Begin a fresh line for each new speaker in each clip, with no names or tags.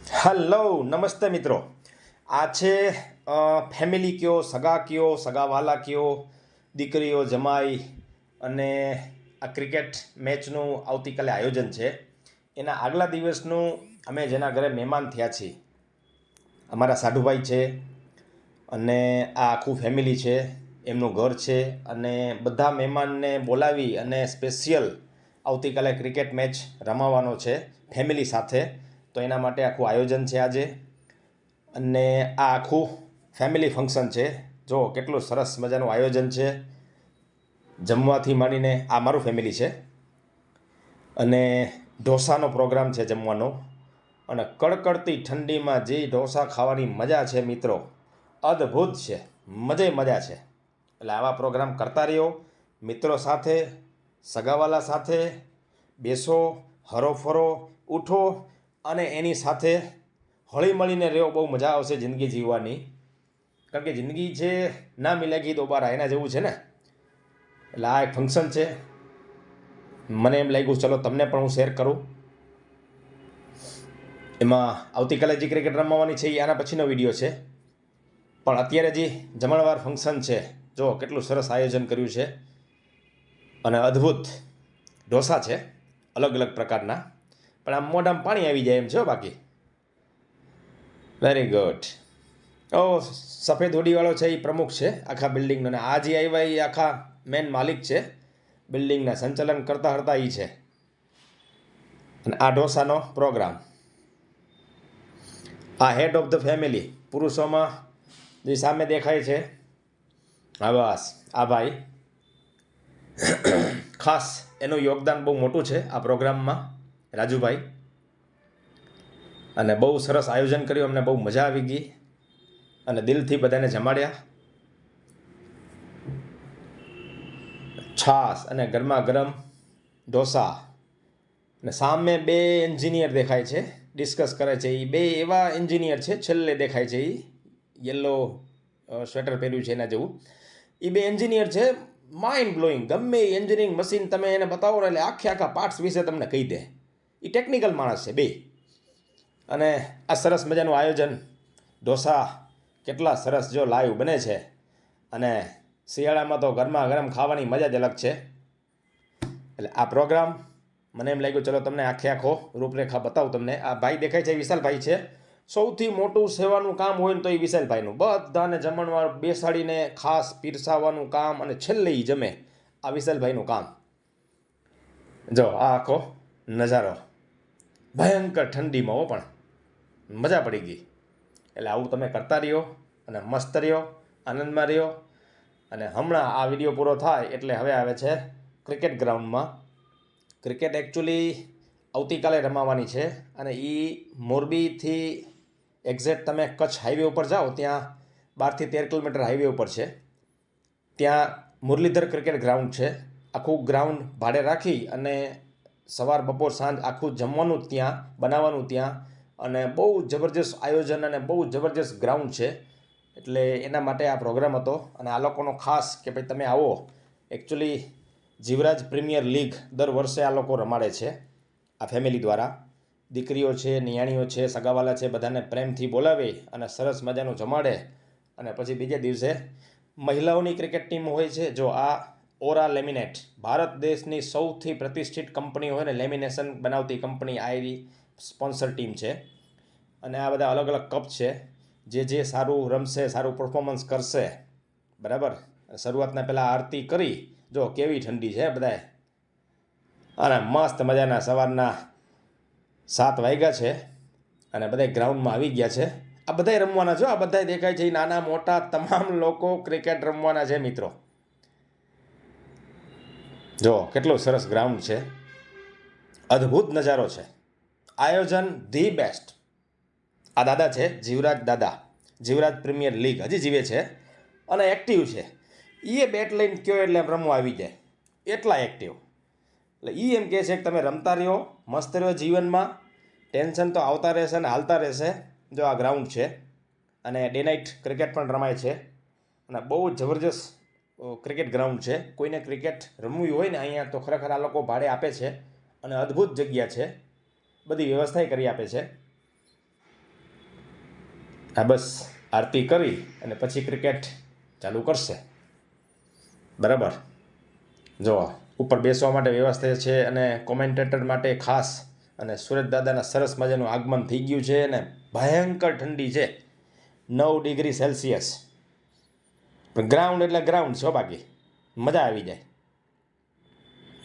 Hello નમસ્તે મિત્રો. આ છે ફેમિલી કયો, સગા કયો, સગાવાલા કયો, દીકરીઓ જમાઈ અને આ ક્રિકેટ મેચનું આવતીકાલે આયોજન છે. એના આગલા દિવસનું અમે જેના ઘરે મહેમાન થયા છીએ, અમારા સાઢુભાઈ છે અને આ આખું ફેમિલી છે, એમનું ઘર છે અને બધા મહેમાનને બોલાવી અને સ્પેશિયલ આવતીકાલે ક્રિકેટ મેચ રમાવાનો છે ફેમિલી સાથે. તો એના માટે આખું આયોજન છે આજે. અને આ આખું ફેમિલી ફંક્શન છે. જો કેટલું સરસ મજાનું આયોજન છે. જમવાથી માંડીને આ મારું ફેમિલી છે અને ઢોસાનો પ્રોગ્રામ છે જમવાનો. અને કડકડતી ઠંડીમાં જે ઢોસા ખાવાની મજા છે મિત્રો, અદ્ભુત છે, મજા છે. એટલે આવા પ્રોગ્રામ કરતા રહ્યો મિત્રો સાથે, સગાવાલા સાથે બેસો, હરોફરો, ઉઠો અને એની સાથે હળી મળીને રહ્યો. બહુ મજા આવશે જિંદગી જીવવાની. કારણ કે જિંદગી છે ના મિલેગી દોબારા, એના જેવું છે ને. એટલે આ એક ફંક્શન છે. મને એમ લાગ્યું ચલો તમને પણ હું શેર કરું. એમાં આવતીકાલે જે ક્રિકેટ રમવાની છે એ આના પછીનો વિડીયો છે, પણ અત્યારે જે જમણવાર ફંક્શન છે, જો કેટલું સરસ આયોજન કર્યું છે. અને અદ્ભુત ઢોસા છે અલગ અલગ પ્રકારના, પણ આમ મોઢામાં પાણી આવી જાય એમ છે. બાકી વેરી ગુડ. સફેદ હોડીવાળો છે એ પ્રમુખ છે આખા બિલ્ડિંગનો, અને આ જે આવ્યા એ આખા મેન માલિક છે બિલ્ડિંગના, સંચાલન કરતા હરતા એ છે. અને આ ઢોસાનો પ્રોગ્રામ, આ હેડ ઓફ ધ ફેમિલી પુરુષોમાં જે સામે દેખાય છે, હા બસ આ ભાઈ. ખાસ એનું યોગદાન બહુ મોટું છે આ પ્રોગ્રામમાં, રાજુભાઈ. અને બહુ સરસ આયોજન કર્યું, અમને બહુ મજા આવી ગઈ અને દિલથી બધાને જમાડ્યા. છાશ અને ગરમા ગરમ ઢોસા. અને સામે બે એન્જિનિયર દેખાય છે, ડિસ્કસ કરે છે. એ બે એવા એન્જિનિયર છે, છેલ્લે દેખાય છે, એ યલો સ્વેટર પહેર્યું છે એના જેવું. એ બે એન્જિનિયર છે, માઇન્ડ બ્લોઈંગ. ગમે એ એન્જિનિયરિંગ મશીન તમે એને બતાવો એટલે આખા પાર્ટ્સ વિશે તમને કહી દે. એ ટેકનિકલ માણસ છે બે. અને આ સરસ મજાનું આયોજન, ઢોસા કેટલા સરસ જો લાઈવ બને છે. અને શિયાળામાં તો ગરમા ગરમ ખાવાની મજા જ અલગ છે. એટલે આ પ્રોગ્રામ મને એમ લાગ્યું ચલો તમને આખો રૂપરેખા બતાવું તમને. આ ભાઈ દેખાય છે વિશાલભાઈ છે. સૌથી મોટું સેવાનું કામ હોય ને તો એ વિશાલભાઈનું. બધાને જમણવાર બેસાડીને ખાસ પીરસાવાનું કામ અને છેલ્લે એ જમે, આ વિશાલભાઈનું કામ. જો આ આખો નજારો ભયંકર ઠંડીમાં હો, પણ મજા પડી ગઈ. એટલે આવું તમે કરતા રહ્યો અને મસ્ત રહ્યો, આનંદમાં રહ્યો. અને હમણાં આ વિડીયો પૂરો થાય એટલે હવે આવે છે ક્રિકેટ ગ્રાઉન્ડમાં. ક્રિકેટ એકચ્યુઅલી આવતીકાલે રમાવાની છે અને એ મોરબીથી એક્ઝેક્ટ તમે કચ્છ હાઈવે ઉપર જાઓ ત્યાં 12 થી 13 કિલોમીટર હાઈવે ઉપર છે. ત્યાં મુરલીધર ક્રિકેટ ગ્રાઉન્ડ છે. આખું ગ્રાઉન્ડ ભાડે રાખી અને સવાર બપોર સાંજ આખું જમવાનું ત્યાં, બનાવવાનું ત્યાં. અને બહુ જબરજસ્ત આયોજન અને બહુ જબરજસ્ત ગ્રાઉન્ડ છે. એટલે એના માટે આ પ્રોગ્રામ હતો. અને આ લોકોનો ખાસ કે ભાઈ તમે આવો. એકચ્યુઅલી જીવરાજ પ્રીમિયર લીગ દર વર્ષે આ લોકો રમાડે છે આ ફેમિલી દ્વારા. દીકરીઓ છે, નિયાણીઓ છે, સગાવાલા છે, બધાને પ્રેમથી બોલાવે અને સરસ મજાનું જમાડે. અને પછી બીજે દિવસે મહિલાઓની ક્રિકેટ ટીમ હોય છે. જો આ ઓરા લેમિનેટ, ભારત દેશની સૌથી પ્રતિષ્ઠિત કંપની હોય ને લેમિનેશન બનાવતી કંપની, આ એવી સ્પોન્સર ટીમ છે. અને આ બધા અલગ અલગ કપ છે. જે સારું રમશે, સારું પરફોર્મન્સ કરશે, બરાબર. શરૂઆતના પહેલાં આરતી કરી. જો કેવી ઠંડી છે બધાએ. અને મસ્ત મજાના સવારના 7 વાગ્યા છે અને બધા ગ્રાઉન્ડમાં આવી ગયા છે. આ બધાય રમવાના છો, આ બધાય દેખાય છે, નાના મોટા તમામ લોકો ક્રિકેટ રમવાના છે મિત્રો. જો કેટલું સરસ ગ્રાઉન્ડ છે, અદ્ભુત નજારો છે, આયોજન ધી બેસ્ટ. આ દાદા છે જીવરાજ દાદા, જીવરાજ પ્રીમિયર લીગ હજી જીવે છે અને એક્ટિવ છે. એ બેટ લઈને કયો એટલે એમ રમવા આવી જાય, એટલા એક્ટિવ. એટલે એ એમ કહે છે કે તમે રમતા રહ્યો, મસ્ત રહ્યો જીવનમાં, ટેન્શન તો આવતા રહેશે ને હાલતા રહેશે. જો આ ગ્રાઉન્ડ છે અને ડે નાઇટ ક્રિકેટ પણ રમાય છે. અને બહુ જબરજસ્ત ક્રિકેટ ગ્રાઉન્ડ છે. કોઈને ક્રિકેટ રમવી હોય ને અહીંયા તો ખરેખર આ લોકો ભાડે આપે છે અને અદ્ભુત જગ્યા છે, બધી વ્યવસ્થાએ કરી આપે છે. આ બસ આરતી કરી અને પછી ક્રિકેટ ચાલુ કરશે. બરાબર. જો ઉપર બેસવા માટે વ્યવસ્થા છે અને કોમેન્ટેટર માટે ખાસ, અને સુરત દાદાના સરસ મજાનું આગમન થઈ ગયું છે અને ભયંકર ઠંડી છે, 9 ડિગ્રી સેલ્સિયસ. પણ ગ્રાઉન્ડ એટલે ગ્રાઉન્ડ છો, બાકી મજા આવી જાય.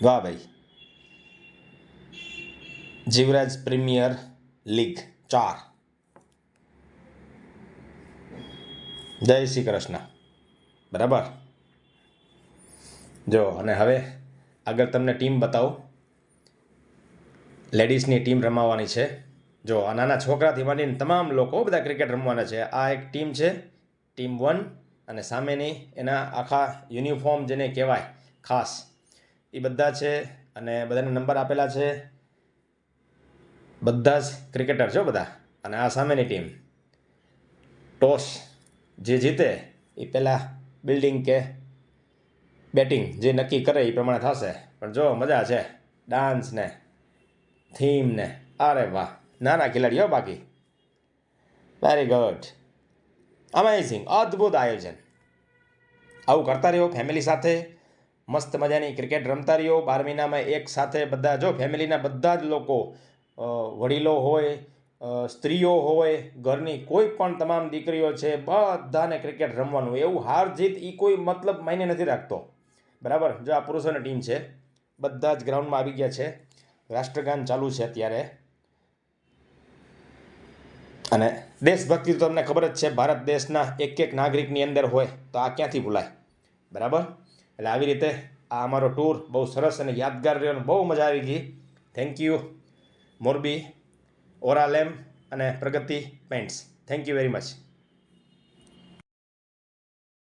વાહ ભાઈ. Jivraj premier league 4. જય શ્રી કૃષ્ણ. બરાબર. જો અને હવે આગળ તમને ટીમ બતાવું. લેડીઝની ટીમ રમાવાની છે. જો આ નાના છોકરાથી માંડીને તમામ લોકો બધા ક્રિકેટ રમવાના છે. આ એક ટીમ છે, ટીમ 1, અને સામેની એના આખા યુનિફોર્મ જેને કહેવાય ખાસ, એ બધા છે અને બધાને નંબર આપેલા છે. બધા જ ક્રિકેટર છો બધા. અને આ સામેની ટીમ, ટોસ જે જીતે એ પહેલાં બિલ્ડિંગ કે બેટિંગ જે નક્કી કરે એ પ્રમાણે થશે. પણ જો મજા છે, ડાન્સ ને થીમ ને, અરે વાહ, નાના ખેલાડીઓ બાકી. વેરી ગુડ, અમેઝિંગ, અદ્ભુત આયોજન. આવું કરતા રહ્યો ફેમિલી સાથે, મસ્ત મજાની ક્રિકેટ રમતા રહ્યો. 12 મહિનામાં એક સાથે બધા, જો ફેમિલીના બધા જ લોકો, વડીલો હોય, સ્ત્રીઓ હોય, ઘરની કોઈ પણ તમામ દીકરીઓ છે, બધાને ક્રિકેટ રમવાનું. એવું હાર જીત એ કોઈ મતલબ માયને નથી રાખતો. બરાબર. જો આ પુરુષોની ટીમ છે, બધા જ ગ્રાઉન્ડમાં આવી ગયા છે. રાષ્ટ્રગાન ચાલુ છે અત્યારે. અને દેશભક્તિ તો તમને ખબર જ છે, ભારત દેશના એક નાગરિકની અંદર હોય તો આ ક્યાંથી ભૂલાય. બરાબર. એટલે આવી રીતે આ અમારો ટૂર બહુ સરસ અને યાદગાર રહ્યો, બહુ મજા આવી ગઈ. થેન્ક યુ મોરબી, ઓરાલેમ અને Pragati pants. Thank you very much.